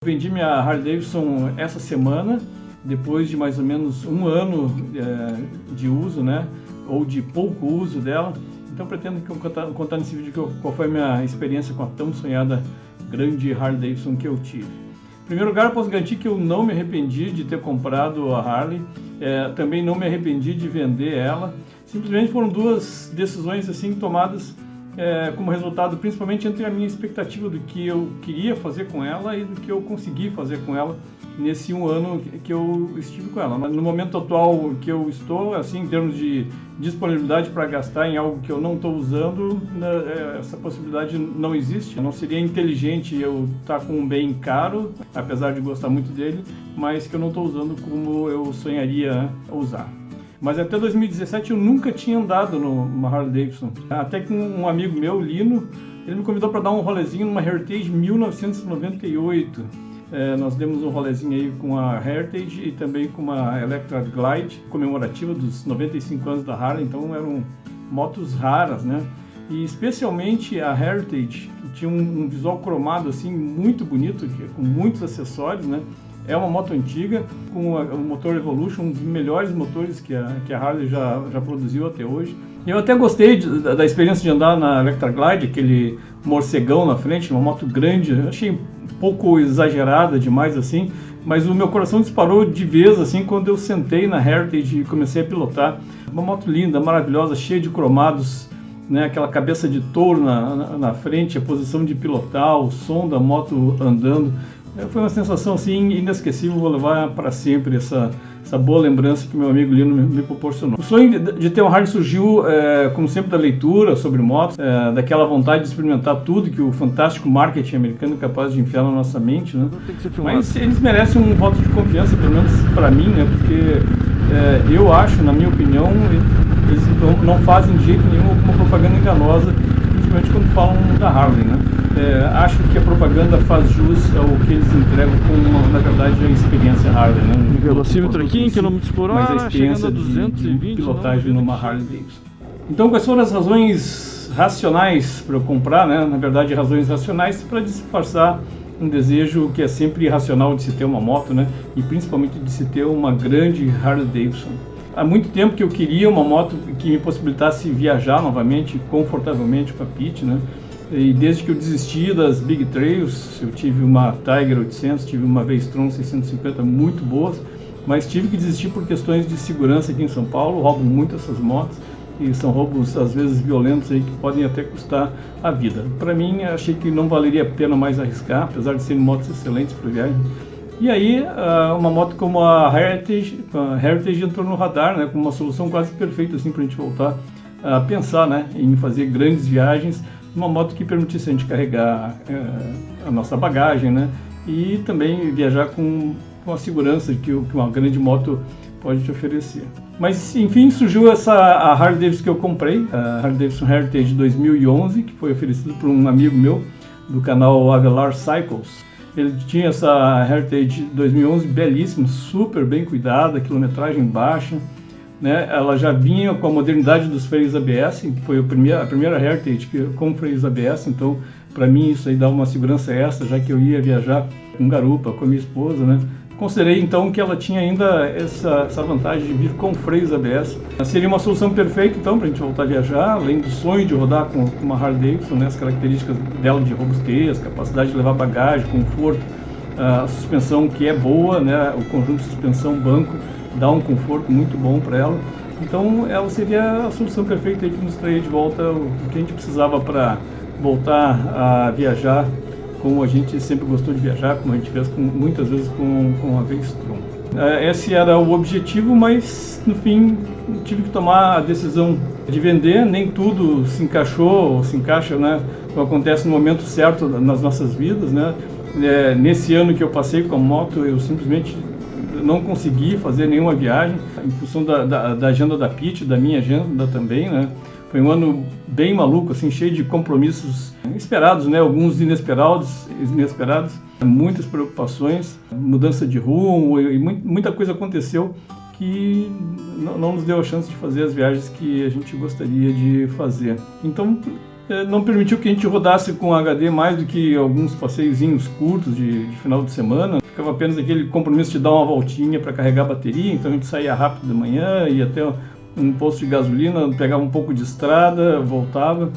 Vendi minha Harley Davidson essa semana, depois de mais ou menos um ano de uso, né? Ou de pouco uso dela. Então pretendo contar nesse vídeo qual foi a minha experiência com a tão sonhada grande Harley Davidson que eu tive. Em primeiro lugar, eu posso garantir que eu não me arrependi de ter comprado a Harley, também não me arrependi de vender ela. Simplesmente foram duas decisões assim tomadas como resultado, principalmente entre a minha expectativa do que eu queria fazer com ela e do que eu consegui fazer com ela nesse um ano que eu estive com ela. Mas no momento atual que eu estou, assim, em termos de disponibilidade para gastar em algo que eu não estou usando, essa possibilidade não existe. Não seria inteligente eu estar com um bem caro, apesar de gostar muito dele, mas que eu não estou usando como eu sonharia usar. Mas até 2017 eu nunca tinha andado numa Harley Davidson. Até que um amigo meu, Lino, ele me convidou para dar um rolezinho numa Heritage 1998. Nós demos um rolezinho aí com a Heritage e também com uma Electra Glide, comemorativa dos 95 anos da Harley, então eram motos raras, né? E especialmente a Heritage, que tinha um visual cromado assim muito bonito, com muitos acessórios, né? É uma moto antiga, com o motor Evolution, um dos melhores motores que a Harley já produziu até hoje. Eu até gostei da experiência de andar na Electra Glide, aquele morcegão na frente, uma moto grande. Eu achei um pouco exagerada demais assim, mas o meu coração disparou de vez assim quando eu sentei na Heritage e comecei a pilotar. Uma moto linda, maravilhosa, cheia de cromados, né? Aquela cabeça de touro na frente, a posição de pilotar, o som da moto andando. Foi uma sensação assim inesquecível, vou levar para sempre essa boa lembrança que meu amigo Lino me proporcionou. O sonho de ter uma Harley surgiu, como sempre, da leitura sobre motos, daquela vontade de experimentar tudo que o fantástico marketing americano é capaz de enfiar na nossa mente, né? Mas eles merecem um voto de confiança, pelo menos para mim, né? Porque eu acho, na minha opinião, eles não fazem de jeito nenhum uma propaganda enganosa, principalmente quando falam da Harley, né? Acho que a propaganda faz jus ao que eles entregam com, na verdade, a experiência Harley, né? Um velocímetro aqui em km por hora, mas a experiência chegando a 220 de pilotagem numa Harley Davidson. Então, quais foram as razões racionais para eu comprar, né? Na verdade, razões racionais para disfarçar um desejo que é sempre irracional de se ter uma moto, né? E principalmente de se ter uma grande Harley Davidson. Há muito tempo que eu queria uma moto que me possibilitasse viajar novamente, confortavelmente com a Pit, né? E desde que eu desisti das Big Trails, eu tive uma Tiger 800, tive uma V-Strom 650 muito boas, mas tive que desistir por questões de segurança aqui em São Paulo. Roubam muito essas motos e são roubos às vezes violentos aí que podem até custar a vida. Para mim, achei que não valeria a pena mais arriscar, apesar de serem motos excelentes para viagem. E aí, uma moto como a Heritage entrou no radar, né, como uma solução quase perfeita assim, para a gente voltar a pensar, né, em fazer grandes viagens, uma moto que permitisse a gente carregar a nossa bagagem, né, e também viajar com a segurança que uma grande moto pode te oferecer. Mas, enfim, surgiu a Harley Davidson que eu comprei, a Harley Davidson Heritage 2011, que foi oferecida por um amigo meu do canal Avelar Cycles. Ele tinha essa Heritage 2011 belíssima, super bem cuidada, quilometragem baixa, né? Ela já vinha com a modernidade dos freios ABS, foi a primeira Heritage com freios ABS, então para mim isso aí dá uma segurança extra, já que eu ia viajar com garupa, com a minha esposa, né? Considerei então que ela tinha ainda essa vantagem de vir com freios ABS. Seria uma solução perfeita então para a gente voltar a viajar, além do sonho de rodar com uma Harley Davidson, né? As características dela de robustez, capacidade de levar bagagem, conforto, a suspensão que é boa, né? O conjunto de suspensão banco dá um conforto muito bom para ela. Então ela seria a solução perfeita aí que nos traria de volta o que a gente precisava para voltar a viajar como a gente sempre gostou de viajar, como a gente fez muitas vezes com a V-Strom. Esse era o objetivo, mas no fim tive que tomar a decisão de vender. Nem tudo se encaixou ou se encaixa, né? Como acontece no momento certo nas nossas vidas, né? Nesse ano que eu passei com a moto, eu simplesmente não consegui fazer nenhuma viagem em função da agenda da Pit, da minha agenda também, né? Foi um ano bem maluco, assim, cheio de compromissos esperados, né? Alguns inesperados, muitas preocupações, mudança de rumo e muita coisa aconteceu que não nos deu a chance de fazer as viagens que a gente gostaria de fazer. Então, não permitiu que a gente rodasse com HD mais do que alguns passeiozinhos curtos de final de semana. Ficava apenas aquele compromisso de dar uma voltinha para carregar a bateria, então a gente saía rápido de manhã, ia até um posto de gasolina, pegava um pouco de estrada, voltava.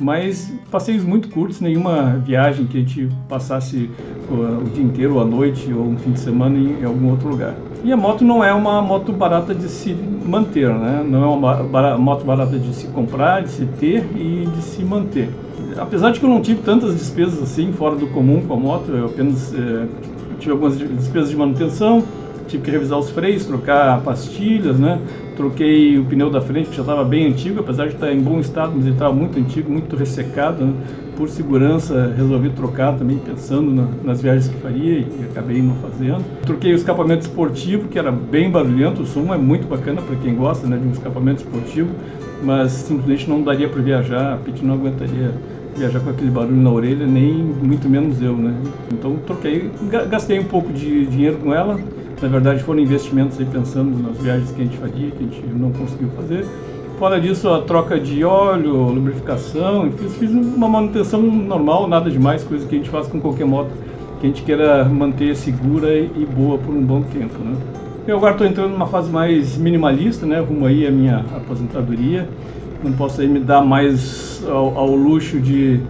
Mas passeios muito curtos, nenhuma viagem que a gente passasse o dia inteiro, ou a noite, ou um fim de semana em algum outro lugar. E a moto não é uma moto barata de se manter, né? Não é uma moto barata de se comprar, de se ter e de se manter. Apesar de que eu não tive tantas despesas assim, fora do comum com a moto, eu apenas tive algumas despesas de manutenção, tive que revisar os freios, trocar pastilhas, né? Troquei o pneu da frente, que já estava bem antigo, apesar de estar em bom estado, mas ele estava muito antigo, muito ressecado, né? Por segurança, resolvi trocar também, pensando nas viagens que faria, e acabei não fazendo. Troquei o escapamento esportivo, que era bem barulhento, o som é muito bacana para quem gosta, né, de um escapamento esportivo, mas simplesmente não daria para viajar, a Pit não aguentaria viajar com aquele barulho na orelha, nem muito menos eu, né? Então troquei, gastei um pouco de dinheiro com ela. Na verdade foram investimentos aí pensando nas viagens que a gente faria, que a gente não conseguiu fazer. Fora disso, a troca de óleo, lubrificação, fiz uma manutenção normal, nada demais, coisa que a gente faz com qualquer moto que a gente queira manter segura e boa por um bom tempo, né? Eu agora estou entrando numa fase mais minimalista, né? Rumo aí a minha aposentadoria. Não posso aí me dar mais ao luxo de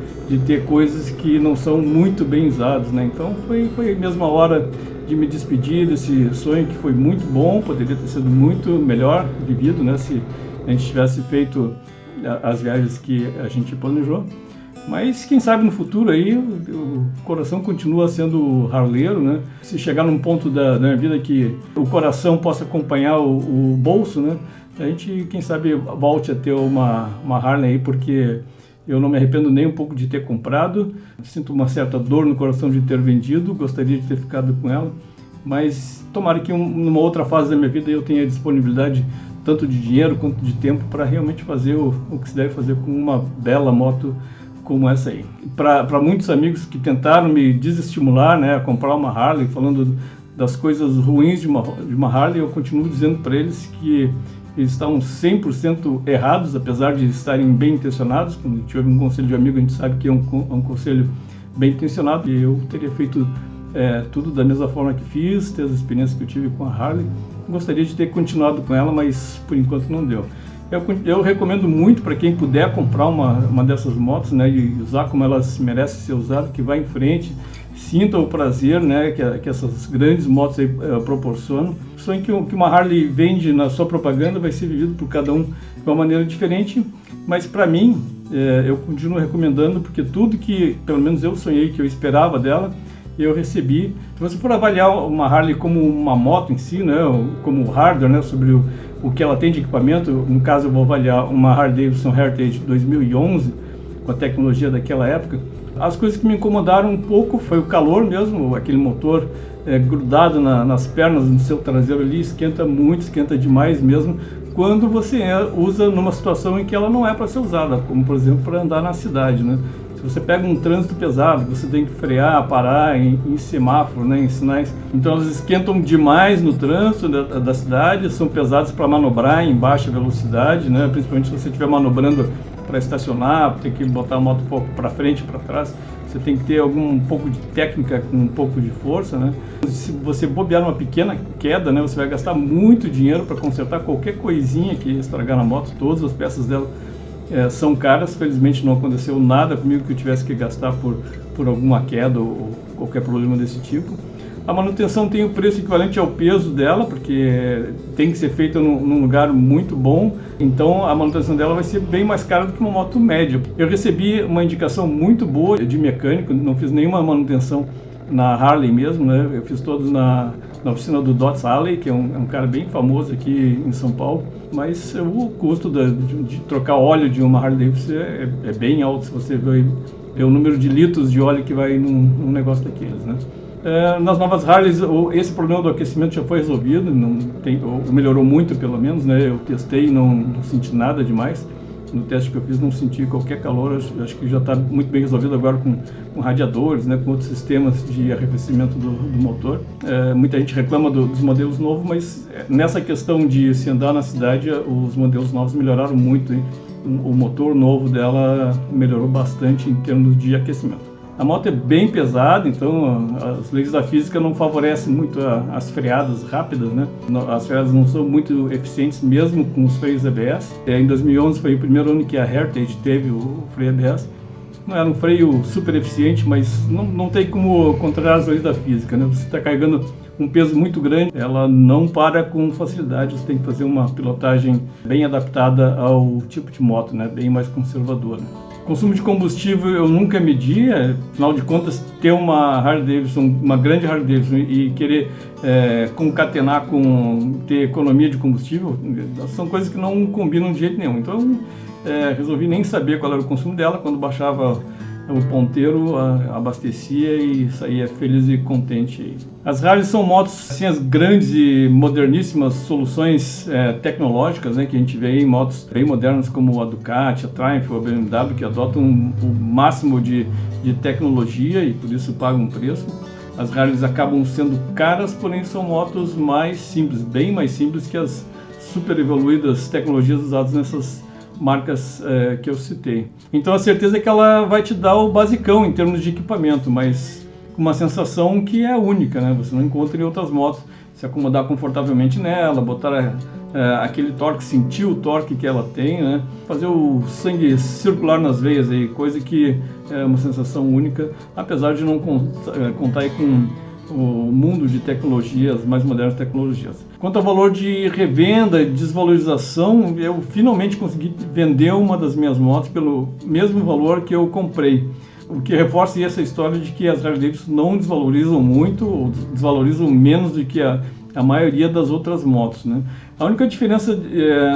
ter coisas que não são muito bem usadas, né? Então foi mesmo a hora de me despedir desse sonho que foi muito bom, poderia ter sido muito melhor vivido, né, se a gente tivesse feito as viagens que a gente planejou. Mas quem sabe no futuro aí o coração continua sendo harleiro, né? Se chegar num ponto da minha vida que o coração possa acompanhar o bolso, né? A gente, quem sabe, volte a ter uma Harley aí, porque eu não me arrependo nem um pouco de ter comprado. Sinto uma certa dor no coração de ter vendido, gostaria de ter ficado com ela, mas tomara que numa outra fase da minha vida eu tenha disponibilidade tanto de dinheiro quanto de tempo para realmente fazer o que se deve fazer com uma bela moto como essa aí. Para muitos amigos que tentaram me desestimular, né, a comprar uma Harley, falando das coisas ruins de uma Harley, eu continuo dizendo para eles que eles estavam 100% errados, apesar de estarem bem intencionados. Quando a gente ouve um conselho de amigo, a gente sabe que é um conselho bem intencionado, e eu teria feito tudo da mesma forma que fiz, ter as experiências que eu tive com a Harley. Gostaria de ter continuado com ela, mas por enquanto não deu. Eu recomendo muito para quem puder comprar uma dessas motos, né, e usar como elas merecem ser usadas, que vá em frente, sinta o prazer, né, que essas grandes motos aí, proporcionam. O sonho que uma Harley vende na sua propaganda vai ser vivido por cada um de uma maneira diferente, mas para mim, eu continuo recomendando, porque tudo que, pelo menos eu sonhei, que eu esperava dela, eu recebi. Se você for avaliar uma Harley como uma moto em si, né, como hardware, né, sobre o que ela tem de equipamento, no caso eu vou avaliar uma Harley-Davidson Heritage 2011, com a tecnologia daquela época. As coisas que me incomodaram um pouco foi o calor mesmo, aquele motor grudado nas pernas, no seu traseiro ali, esquenta muito, esquenta demais mesmo, quando você usa numa situação em que ela não é para ser usada, como por exemplo para andar na cidade, né? Se você pega um trânsito pesado, você tem que frear, parar em semáforo, né, em sinais. Então elas esquentam demais no trânsito da cidade, são pesadas para manobrar em baixa velocidade, né, principalmente se você estiver manobrando para estacionar, tem que botar a moto um pouco para frente, para trás. Você tem que ter um pouco de técnica com um pouco de força, né? Se você bobear numa pequena queda, né, você vai gastar muito dinheiro para consertar qualquer coisinha que estragar na moto. Todas as peças dela são caras. Felizmente não aconteceu nada comigo que eu tivesse que gastar por alguma queda ou qualquer problema desse tipo. A manutenção tem o preço equivalente ao peso dela, porque tem que ser feita num lugar muito bom, então a manutenção dela vai ser bem mais cara do que uma moto média. Eu recebi uma indicação muito boa de mecânico, não fiz nenhuma manutenção na Harley mesmo, né? Eu fiz todos na oficina do Dots Alley, que é um cara bem famoso aqui em São Paulo, mas o custo de trocar óleo de uma Harley Davidson é bem alto, se você ver o número de litros de óleo que vai num negócio daqueles, né? Nas novas Harleys, esse problema do aquecimento já foi resolvido, ou melhorou muito pelo menos, né? Eu testei e não senti nada demais. No teste que eu fiz não senti qualquer calor, acho que já está muito bem resolvido agora com radiadores, né? Com outros sistemas de arrefecimento do motor. Muita gente reclama dos modelos novos, mas nessa questão de se andar na cidade, os modelos novos melhoraram muito, hein? o motor novo dela melhorou bastante em termos de aquecimento. A moto é bem pesada, então as leis da física não favorecem muito as freadas rápidas, né? As freadas não são muito eficientes, mesmo com os freios ABS. Em 2011 foi o primeiro ano que a Heritage teve o freio ABS. Não era um freio super eficiente, mas não tem como controlar as leis da física, né? Você está carregando um peso muito grande, ela não para com facilidade, você tem que fazer uma pilotagem bem adaptada ao tipo de moto, né? Bem mais conservadora. Consumo de combustível eu nunca medi, afinal de contas, ter uma Harley Davidson, uma grande Harley Davidson e querer concatenar com ter economia de combustível, são coisas que não combinam de jeito nenhum. Então, resolvi nem saber qual era o consumo dela. Quando baixava o ponteiro, abastecia e saía feliz e contente. As Harley são motos, assim, as grandes e moderníssimas soluções tecnológicas, né, que a gente vê em motos bem modernas como a Ducati, a Triumph ou a BMW, que adotam o máximo de tecnologia e por isso pagam um preço. As Harleys acabam sendo caras, porém são motos mais simples, bem mais simples que as super evoluídas tecnologias usadas nessas marcas que eu citei. Então a certeza é que ela vai te dar o basicão em termos de equipamento, mas com uma sensação que é única, né? Você não encontra em outras motos. Se acomodar confortavelmente nela, botar aquele torque, sentir o torque que ela tem, né? Fazer o sangue circular nas veias, aí, coisa que é uma sensação única, apesar de não contar aí com o mundo de tecnologias, mais modernas tecnologias. Quanto ao valor de revenda e desvalorização, eu finalmente consegui vender uma das minhas motos pelo mesmo valor que eu comprei. O que reforça essa história de que as Harley Davidson não desvalorizam muito, ou desvalorizam menos do que a maioria das outras motos, né? A única diferença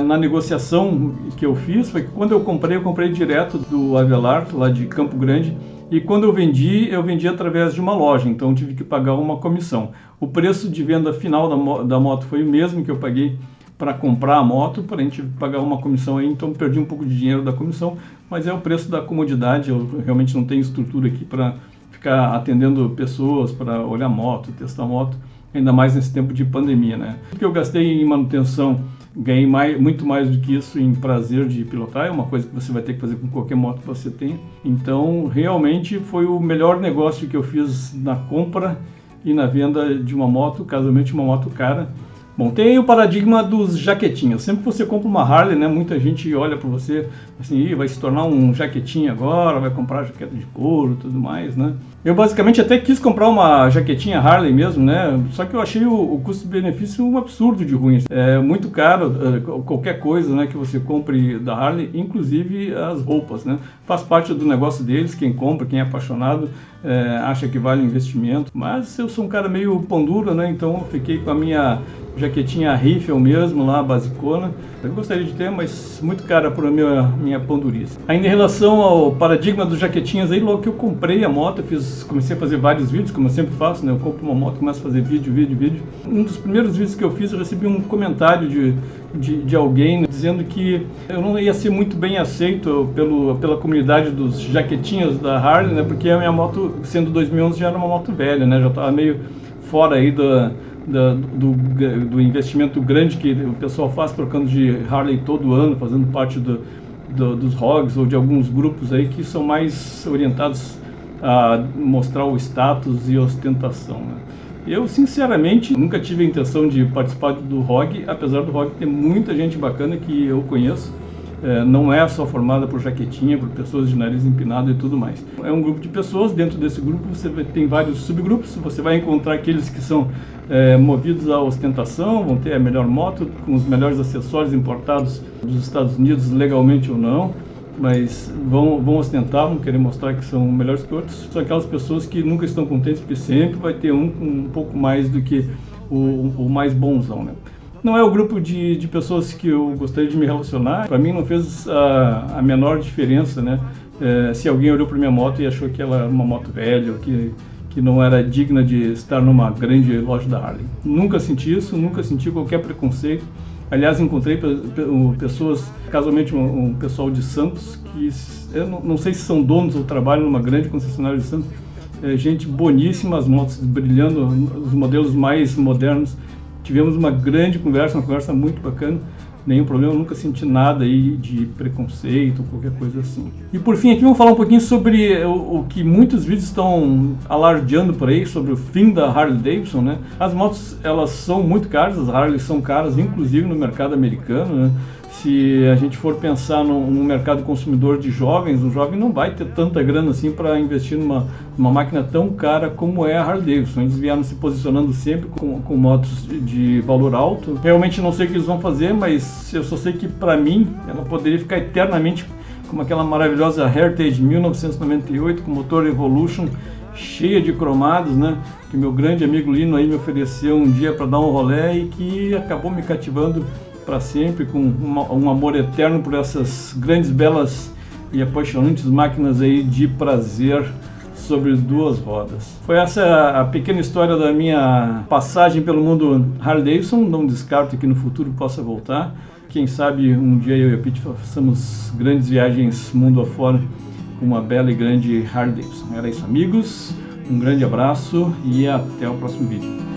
na negociação que eu fiz foi que quando eu comprei direto do Avelar, lá de Campo Grande, e quando eu vendi através de uma loja, então eu tive que pagar uma comissão. O preço de venda final da moto foi o mesmo que eu paguei para comprar a moto, porém tive que pagar uma comissão aí, então perdi um pouco de dinheiro da comissão, mas é o preço da comodidade. Eu realmente não tenho estrutura aqui para ficar atendendo pessoas, para olhar moto, testar moto, ainda mais nesse tempo de pandemia, né? O que eu gastei em manutenção, ganhei muito mais do que isso em prazer de pilotar, é uma coisa que você vai ter que fazer com qualquer moto que você tenha. Então, realmente foi o melhor negócio que eu fiz na compra e na venda de uma moto, casualmente uma moto cara. Bom, tem o paradigma dos jaquetinhas. Sempre que você compra uma Harley, né, muita gente olha para você assim, vai se tornar um jaquetinha agora, vai comprar jaqueta de couro e tudo mais, né? Eu basicamente até quis comprar uma jaquetinha Harley mesmo, né? Só que eu achei o custo-benefício um absurdo de ruim. É muito caro qualquer coisa, né, que você compre da Harley, inclusive as roupas, né? Faz parte do negócio deles, quem compra, quem é apaixonado, acha que vale o investimento. Mas eu sou um cara meio pão duro, né? Então eu fiquei com a minha jaquetinha rifle mesmo lá, basicona. Eu gostaria de ter, mas muito cara para minha pondurice. Ainda em relação ao paradigma dos jaquetinhas, aí logo que eu comprei a moto, comecei a fazer vários vídeos, como eu sempre faço, né? Eu compro uma moto e começo a fazer vídeo. Um dos primeiros vídeos que eu fiz, eu recebi um comentário de alguém, né, dizendo que eu não ia ser muito bem aceito pela comunidade dos jaquetinhas da Harley, né? Porque a minha moto, sendo 2011, já era uma moto velha, né? Já estava meio fora aí do investimento grande que o pessoal faz trocando de Harley todo ano, fazendo parte dos hogs ou de alguns grupos aí que são mais orientados a mostrar o status e ostentação, né? Eu, sinceramente, nunca tive a intenção de participar do ROG, apesar do ROG ter muita gente bacana que eu conheço. Não é só formada por jaquetinha, por pessoas de nariz empinado e tudo mais. É um grupo de pessoas, dentro desse grupo você tem vários subgrupos, você vai encontrar aqueles que são movidos à ostentação, vão ter a melhor moto, com os melhores acessórios importados dos Estados Unidos, legalmente ou não, mas vão ostentar, vão querer mostrar que são melhores que outros. São aquelas pessoas que nunca estão contentes, porque sempre vai ter um com um pouco mais do que o mais bonzão, né? Não é o grupo de pessoas que eu gostaria de me relacionar. Para mim não fez a menor diferença, né? Se alguém olhou para minha moto e achou que ela era uma moto velha, ou que não era digna de estar numa grande loja da Harley. Nunca senti isso, nunca senti qualquer preconceito. Aliás, encontrei pessoas, casualmente um pessoal de Santos, que eu não sei se são donos ou trabalham numa grande concessionária de Santos. Gente boníssima, as motos brilhando, os modelos mais modernos. Tivemos uma grande conversa, uma conversa muito bacana. nenhum problema, eu nunca senti nada aí de preconceito ou qualquer coisa assim. E por fim aqui vamos falar um pouquinho sobre o que muitos vídeos estão alardeando por aí, sobre o fim da Harley Davidson, né? As motos, elas são muito caras, as Harley são caras, inclusive no mercado americano, né? Se a gente for pensar no mercado consumidor de jovens, o jovem não vai ter tanta grana assim para investir numa máquina tão cara como é a Harley Davidson. Eles vieram se posicionando sempre com motos de valor alto. Realmente não sei o que eles vão fazer, mas eu só sei que para mim ela poderia ficar eternamente como aquela maravilhosa Heritage 1998 com motor Evolution cheia de cromados, né? Que meu grande amigo Lino aí me ofereceu um dia para dar um rolê e que acabou me cativando para sempre, com um amor eterno por essas grandes, belas e apaixonantes máquinas aí de prazer sobre duas rodas. Foi essa a pequena história da minha passagem pelo mundo Harley Davidson. Não descarto que no futuro possa voltar. Quem sabe um dia eu e a Pete façamos grandes viagens mundo afora com uma bela e grande Harley Davidson. Era isso, amigos. Um grande abraço e até o próximo vídeo.